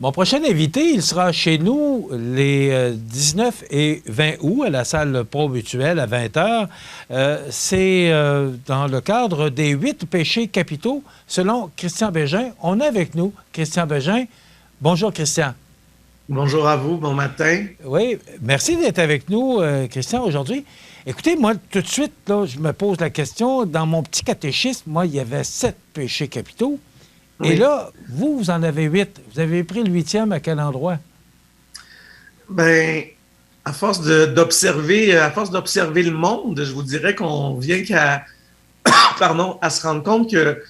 Mon prochain invité, il sera chez nous les 19 et 20 août à la salle Pro Mutuelle à 20 heures. C'est dans le cadre des 8 péchés capitaux, selon Christian Bégin. On est avec nous, Christian Bégin. Bonjour, Christian. Bonjour à vous, bon matin. Oui, merci d'être avec nous, Christian, aujourd'hui. Écoutez, moi, tout de suite, là, je me pose la question. Dans mon petit catéchisme, moi, il y avait 7 péchés capitaux. Oui. Et là, vous en avez 8. Vous avez pris le 8e à quel endroit? Ben, à force d'observer le monde, je vous dirais qu'on vient à se rendre compte que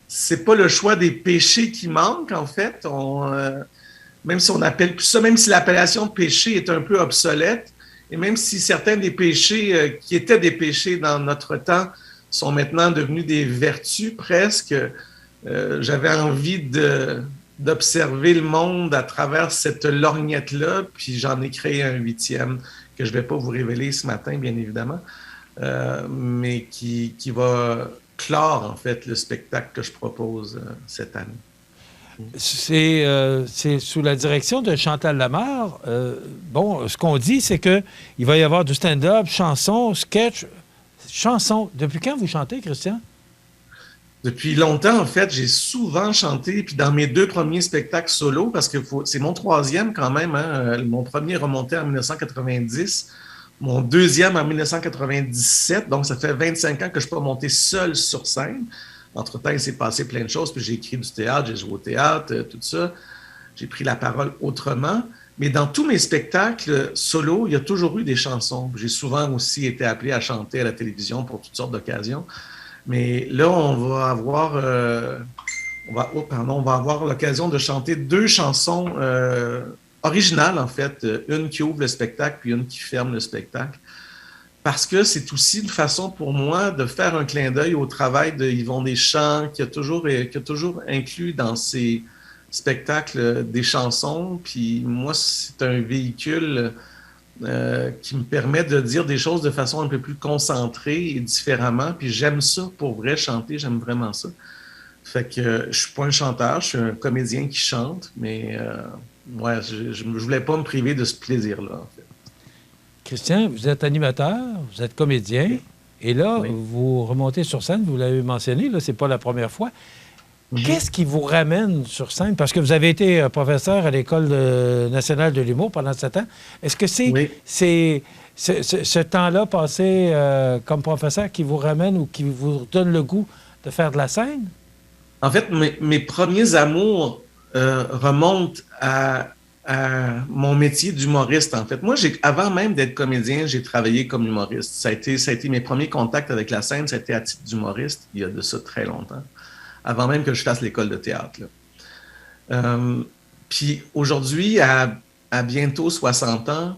c'est pas le choix des péchés qui manque, en fait. Même si on appelle ça, même si l'appellation de péché est un peu obsolète, et même si certains des péchés qui étaient des péchés dans notre temps sont maintenant devenus des vertus presque, j'avais envie d'observer le monde à travers cette lorgnette-là, puis j'en ai créé un 8e que je ne vais pas vous révéler ce matin, bien évidemment, mais qui va clore, en fait, le spectacle que je propose cette année. C'est sous la direction de Chantal Lamarre. Bon, ce qu'on dit, c'est qu'il va y avoir du stand-up, chansons, sketch. Chansons. Depuis quand vous chantez, Christian? Depuis longtemps, en fait, j'ai souvent chanté, puis dans mes 2 premiers spectacles solo, parce que c'est mon 3e quand même, hein, mon premier remontait en 1990, mon 2e en 1997, donc ça fait 25 ans que je ne suis pas monté seul sur scène. Entre-temps, il s'est passé plein de choses, puis j'ai écrit du théâtre, j'ai joué au théâtre, tout ça. J'ai pris la parole autrement. Mais dans tous mes spectacles solo, il y a toujours eu des chansons. J'ai souvent aussi été appelé à chanter à la télévision pour toutes sortes d'occasions. Mais là, on va avoir l'occasion de chanter 2 chansons originales, en fait. Une qui ouvre le spectacle, puis une qui ferme le spectacle. Parce que c'est aussi une façon pour moi de faire un clin d'œil au travail de Yvon Deschamps, qui a toujours inclus dans ses spectacles des chansons. Puis moi, c'est un véhicule qui me permet de dire des choses de façon un peu plus concentrée et différemment. Puis j'aime ça pour vrai, chanter, j'aime vraiment ça. Fait que je suis pas un chanteur, je suis un comédien qui chante, mais ouais, je voulais pas me priver de ce plaisir-là, en fait. Christian, vous êtes animateur, vous êtes comédien, et là, Oui. vous remontez sur scène, vous l'avez mentionné, là, c'est pas la première fois. Qu'est-ce qui vous ramène sur scène? Parce que vous avez été professeur à l'École nationale de l'humour pendant 7 ans. Est-ce que c'est ce temps-là passé comme professeur qui vous ramène ou qui vous donne le goût de faire de la scène? En fait, mes premiers amours remontent à mon métier d'humoriste, en fait. Moi, avant même d'être comédien, j'ai travaillé comme humoriste. Ça a été mes premiers contacts avec la scène, ça a été à titre d'humoriste, il y a de ça très longtemps, avant même que je fasse l'école de théâtre, là. Puis aujourd'hui, à bientôt 60 ans,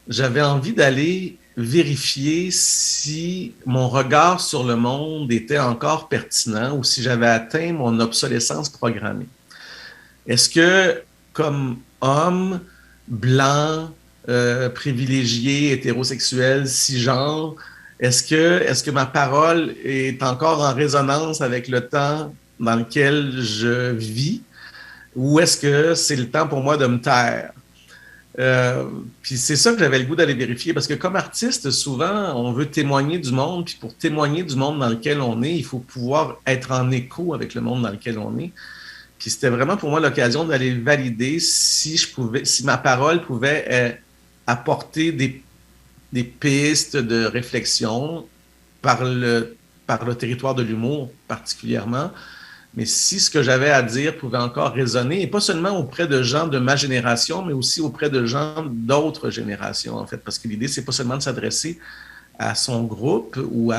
j'avais envie d'aller vérifier si mon regard sur le monde était encore pertinent ou si j'avais atteint mon obsolescence programmée. Est-ce que, comme homme, blanc, privilégié, hétérosexuel, cisgenre, est-ce que ma parole est encore en résonance avec le temps dans lequel je vis ou est-ce que c'est le temps pour moi de me taire? Puis c'est ça que j'avais le goût d'aller vérifier parce que comme artiste, souvent, on veut témoigner du monde, puis pour témoigner du monde dans lequel on est, il faut pouvoir être en écho avec le monde dans lequel on est. Puis c'était vraiment pour moi l'occasion d'aller valider si ma parole pouvait apporter des pistes de réflexion par le territoire de l'humour particulièrement, mais si ce que j'avais à dire pouvait encore résonner, et pas seulement auprès de gens de ma génération, mais aussi auprès de gens d'autres générations, en fait, parce que l'idée, c'est pas seulement de s'adresser à son groupe ou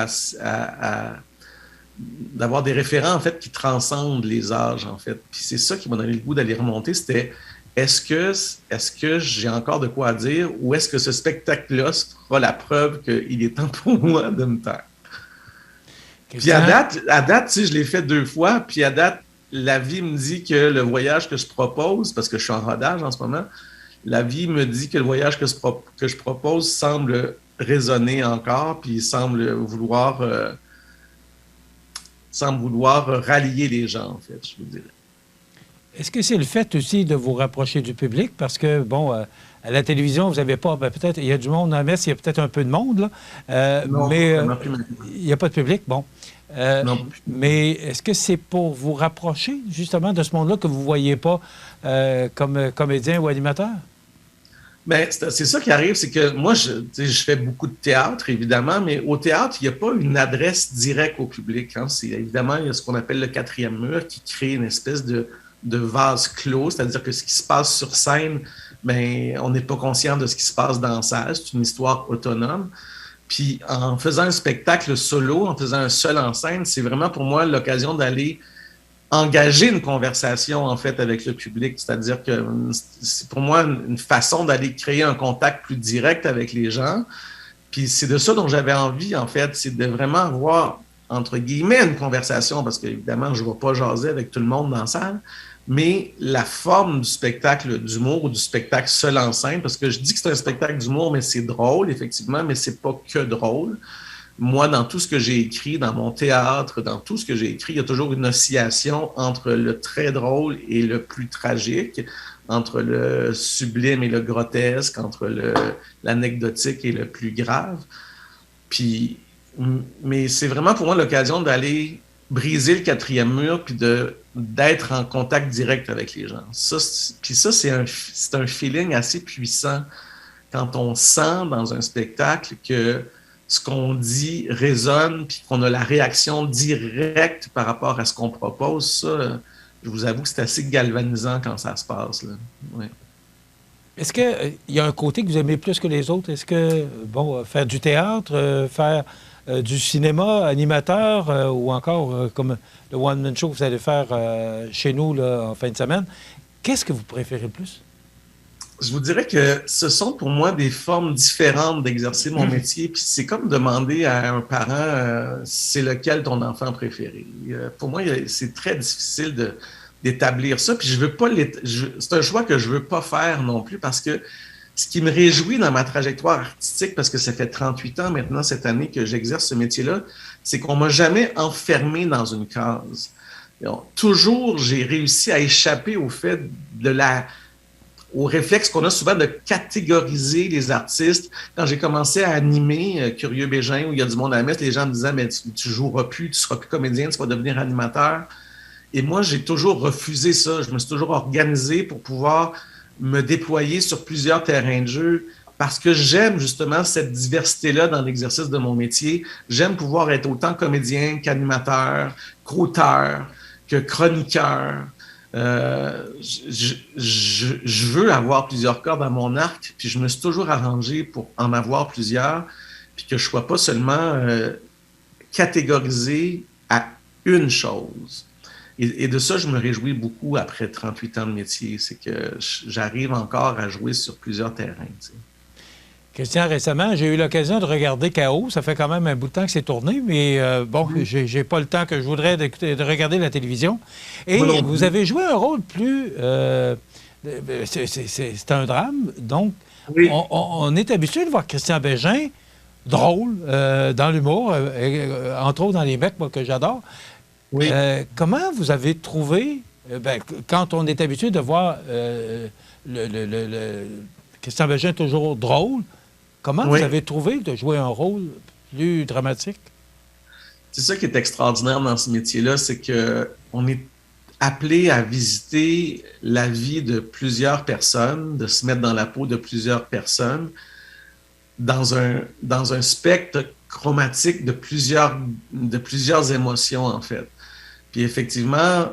d'avoir des référents, en fait, qui transcendent les âges, en fait. Puis c'est ça qui m'a donné le goût d'aller remonter, c'était est-ce que j'ai encore de quoi dire ou est-ce que ce spectacle-là sera la preuve qu'il est temps pour moi de me taire? Puis à date, tu sais, je l'ai fait 2 fois, puis à date, la vie me dit que le voyage que je propose, parce que je suis en rodage en ce moment, la vie me dit que le voyage que je propose semble résonner encore, puis semble vouloir rallier les gens, en fait, je vous dirais. Est-ce que c'est le fait aussi de vous rapprocher du public? Parce que, bon, à la télévision, vous n'avez pas, peut-être, il y a du monde à la messe, il y a peut-être un peu de monde, là, Non, mais vraiment plus maintenant. il n'y a pas de public, bon. Non. Mais est-ce que c'est pour vous rapprocher, justement, de ce monde-là que vous ne voyez pas comme comédien ou animateur? Ben, c'est ça qui arrive, c'est que moi, je fais beaucoup de théâtre, évidemment, mais au théâtre, il n'y a pas une adresse directe au public. Hein. Évidemment, il y a ce qu'on appelle le quatrième mur qui crée une espèce de vase clos, c'est-à-dire que ce qui se passe sur scène, ben, on n'est pas conscient de ce qui se passe dans la salle. C'est une histoire autonome. Puis en faisant un spectacle solo, en faisant un seul en scène, c'est vraiment pour moi l'occasion d'aller engager une conversation, en fait, avec le public. C'est-à-dire que c'est pour moi une façon d'aller créer un contact plus direct avec les gens. Puis c'est de ça dont j'avais envie, en fait, c'est de vraiment avoir, entre guillemets, une conversation, parce qu'évidemment, je ne vais pas jaser avec tout le monde dans la salle, mais la forme du spectacle d'humour ou du spectacle seul en scène, parce que je dis que c'est un spectacle d'humour, mais c'est drôle, effectivement, mais c'est pas que drôle. Moi, dans tout ce que j'ai écrit, dans mon théâtre, dans tout ce que j'ai écrit, il y a toujours une oscillation entre le très drôle et le plus tragique, entre le sublime et le grotesque, entre l'anecdotique et le plus grave. Puis, mais c'est vraiment pour moi l'occasion d'aller briser le quatrième mur puis d'être en contact direct avec les gens. Puis ça, c'est un feeling assez puissant quand on sent dans un spectacle que ce qu'on dit résonne, puis qu'on a la réaction directe par rapport à ce qu'on propose. Ça, je vous avoue que c'est assez galvanisant quand ça se passe. Là. Ouais. Est-ce qu'il y a un côté que vous aimez plus que les autres? Est-ce que, bon, faire du théâtre, faire du cinéma, animateur, ou encore comme le one-man show que vous allez faire chez nous là, en fin de semaine, qu'est-ce que vous préférez le plus? Je vous dirais que ce sont pour moi des formes différentes d'exercer mon métier. Puis c'est comme demander à un parent c'est lequel ton enfant préféré. Pour moi, c'est très difficile d'établir ça. Puis je veux pas c'est un choix que je veux pas faire non plus parce que ce qui me réjouit dans ma trajectoire artistique, parce que ça fait 38 ans maintenant cette année que j'exerce ce métier-là, c'est qu'on m'a jamais enfermé dans une case. Toujours, j'ai réussi à échapper au fait au réflexe qu'on a souvent de catégoriser les artistes. Quand j'ai commencé à animer Curieux Bégin, où il y a du monde à la messe, les gens me disaient, mais tu joueras plus, tu seras plus comédien, tu vas devenir animateur. Et moi, j'ai toujours refusé ça. Je me suis toujours organisé pour pouvoir me déployer sur plusieurs terrains de jeu parce que j'aime justement cette diversité-là dans l'exercice de mon métier. J'aime pouvoir être autant comédien qu'animateur, qu'auteur, que chroniqueur. Je veux avoir plusieurs cordes à mon arc, puis je me suis toujours arrangé pour en avoir plusieurs, puis que je ne sois pas seulement catégorisé à une chose. Et de ça, je me réjouis beaucoup après 38 ans de métier. C'est que j'arrive encore à jouer sur plusieurs terrains. Tu sais. Christian, récemment, j'ai eu l'occasion de regarder K.O. Ça fait quand même un bout de temps que c'est tourné, mais bon, j'ai pas le temps que je voudrais de regarder la télévision. Et vous avez joué un rôle plus... c'est un drame, donc oui. On est habitué de voir Christian Bégin drôle, dans l'humour, entre autres dans les mecs, moi, que j'adore. Oui. Comment vous avez trouvé, quand on est habitué de voir Christian Bégin toujours drôle, comment vous avez trouvé de jouer un rôle plus dramatique? C'est ça qui est extraordinaire dans ce métier-là, c'est qu'on est appelé à visiter la vie de plusieurs personnes, de se mettre dans la peau de plusieurs personnes, dans un spectre chromatique de plusieurs émotions, en fait. Puis effectivement,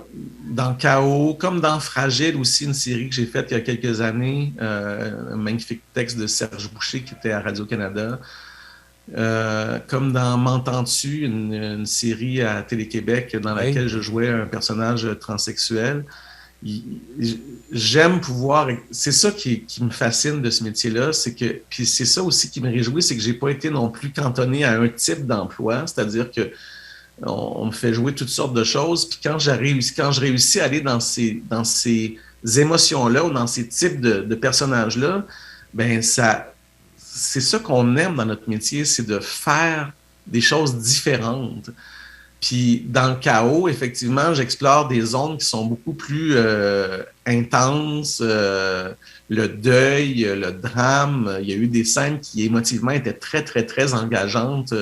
dans K.O., comme dans Fragile aussi, une série que j'ai faite il y a quelques années, un magnifique texte de Serge Boucher qui était à Radio-Canada, comme dans M'entends-tu, une série à Télé-Québec dans laquelle je jouais un personnage transsexuel. J'aime pouvoir... C'est ça qui me fascine de ce métier-là, c'est que... Puis c'est ça aussi qui me réjouit, c'est que j'ai pas été non plus cantonné à un type d'emploi, c'est-à-dire que on me fait jouer toutes sortes de choses. Puis quand je réussis à aller dans ces émotions-là ou dans ces types de personnages-là, ben c'est ça qu'on aime dans notre métier, c'est de faire des choses différentes. Puis dans le chaos, effectivement, j'explore des zones qui sont beaucoup plus intenses, le deuil, le drame. Il y a eu des scènes qui émotivement étaient très, très, très engageantes.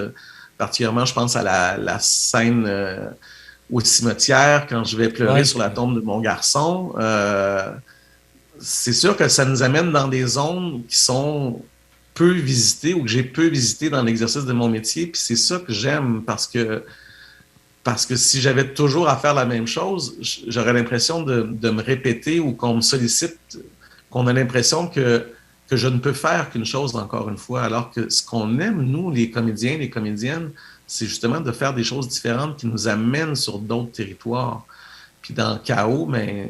Particulièrement, je pense à la scène au cimetière quand je vais pleurer sur la tombe de mon garçon. C'est sûr que ça nous amène dans des zones qui sont peu visitées ou que j'ai peu visitées dans l'exercice de mon métier. Puis c'est ça que j'aime parce que si j'avais toujours à faire la même chose, j'aurais l'impression de me répéter ou qu'on me sollicite, qu'on a l'impression que je ne peux faire qu'une chose encore une fois, alors que ce qu'on aime, nous, les comédiens, les comédiennes, c'est justement de faire des choses différentes qui nous amènent sur d'autres territoires. Puis dans le chaos, mais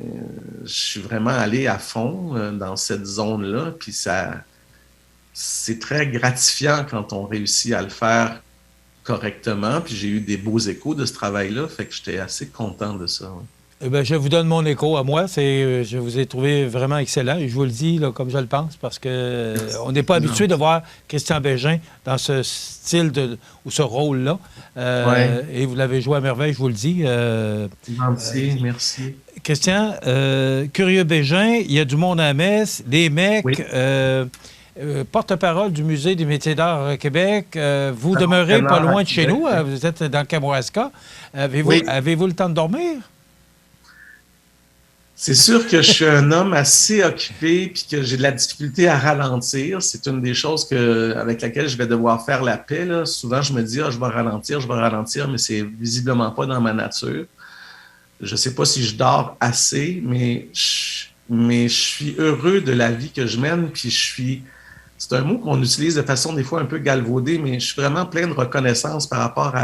je suis vraiment allé à fond dans cette zone-là, puis c'est très gratifiant quand on réussit à le faire correctement, puis j'ai eu des beaux échos de ce travail-là, fait que j'étais assez content de ça. Ouais. Eh bien, je vous donne mon écho à moi. Je vous ai trouvé vraiment excellent et je vous le dis là, comme je le pense parce que on n'est pas habitué de voir Christian Bégin dans ce style ou ce rôle-là. Et vous l'avez joué à merveille, je vous le dis. Merci. Christian, Curieux Bégin, il y a du monde à la messe, des mecs... Oui. Porte-parole du Musée des métiers d'art Québec. Vous demeurez pas loin de chez nous. Vous êtes dans le Kamouraska. Avez-vous le temps de dormir? C'est sûr que je suis un homme assez occupé et que j'ai de la difficulté à ralentir. C'est une des choses avec laquelle je vais devoir faire la paix. Là. Souvent, je me dis, je vais ralentir, mais c'est visiblement pas dans ma nature. Je sais pas si je dors assez, mais je suis heureux de la vie que je mène, puis c'est un mot qu'on utilise de façon des fois un peu galvaudée, mais je suis vraiment plein de reconnaissance par rapport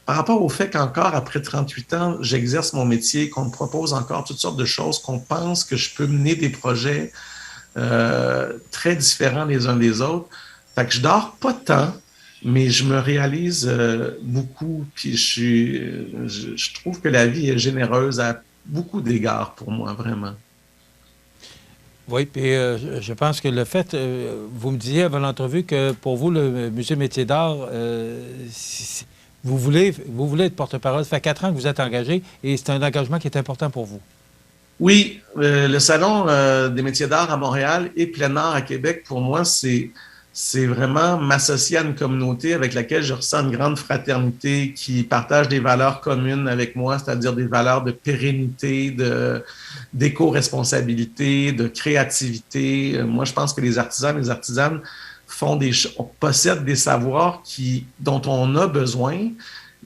par rapport au fait qu'encore après 38 ans, j'exerce mon métier, qu'on me propose encore toutes sortes de choses, qu'on pense que je peux mener des projets très différents les uns des autres. Fait que je dors pas tant, mais je me réalise beaucoup, puis je trouve que la vie est généreuse à beaucoup d'égards pour moi, vraiment. Oui, puis je pense que le fait, vous me disiez avant l'entrevue que pour vous, le Musée Métiers d'art, vous voulez être porte-parole. Ça fait 4 ans que vous êtes engagé et c'est un engagement qui est important pour vous. Oui, le Salon des métiers d'art à Montréal et Plein Art à Québec, pour moi, c'est vraiment m'associer à une communauté avec laquelle je ressens une grande fraternité, qui partage des valeurs communes avec moi, c'est-à-dire des valeurs de pérennité, d'éco-responsabilité, de créativité. Moi, je pense que les artisans et les artisanes possèdent des savoirs dont on a besoin,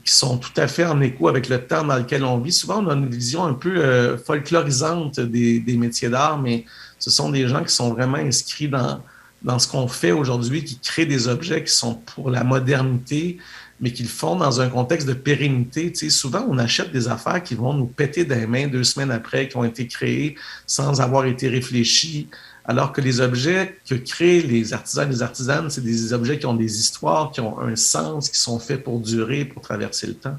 qui sont tout à fait en écho avec le temps dans lequel on vit. Souvent, on a une vision un peu folklorisante des métiers d'art, mais ce sont des gens qui sont vraiment inscrits dans ce qu'on fait aujourd'hui, qui créent des objets qui sont pour la modernité, mais qui le font dans un contexte de pérennité. Tu sais, souvent, on achète des affaires qui vont nous péter dans les mains 2 semaines après, qui ont été créées sans avoir été réfléchies, alors que les objets que créent les artisans et les artisanes, c'est des objets qui ont des histoires, qui ont un sens, qui sont faits pour durer, pour traverser le temps.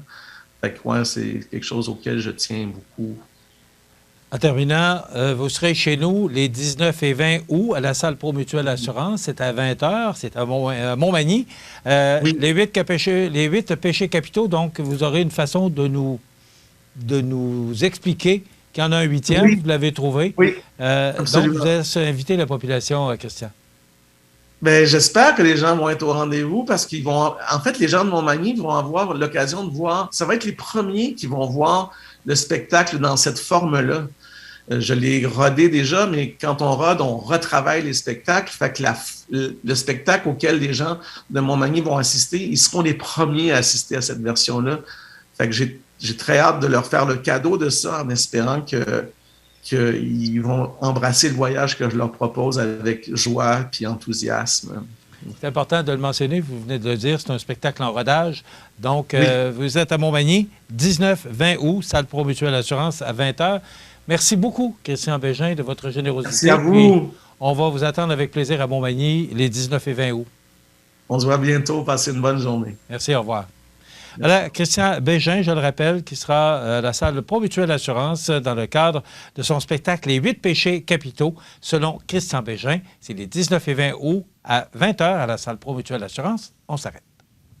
Fait que, ouais, c'est quelque chose auquel je tiens beaucoup. En terminant, vous serez chez nous les 19 et 20 août à la salle Pro Mutuelle Assurance. C'est à 20h, c'est à Montmagny. Oui. Les 8 péchés capitaux, donc vous aurez une façon de nous expliquer qu'il y en a un 8e, oui. Vous l'avez trouvé. Oui, donc, vous allez inviter la population, Christian. Bien, j'espère que les gens vont être au rendez-vous parce qu'ils vont... En fait, les gens de Montmagny vont avoir l'occasion de voir... Ça va être les premiers qui vont voir le spectacle dans cette forme-là. Je l'ai rodé déjà, mais quand on rode, on retravaille les spectacles. Fait que le spectacle auquel les gens de Montmagny vont assister, ils seront les premiers à assister à cette version-là. Fait que j'ai très hâte de leur faire le cadeau de ça en espérant qu'ils vont embrasser le voyage que je leur propose avec joie et enthousiasme. C'est important de le mentionner, vous venez de le dire, c'est un spectacle en rodage. Donc, oui. Vous êtes à Montmagny, 19-20 août, salle Pro Mutuelle Assurance à 20h. Merci beaucoup, Christian Bégin, de votre générosité. Merci à vous. Puis, on va vous attendre avec plaisir à Montmagny les 19 et 20 août. On se voit bientôt. Passez une bonne journée. Merci, au revoir. Alors, Christian Bégin, je le rappelle, qui sera à la salle Pro Mutuelle Assurance dans le cadre de son spectacle Les 8 péchés capitaux, selon Christian Bégin. C'est les 19 et 20 août à 20h à la salle Pro Mutuelle Assurance. On s'arrête.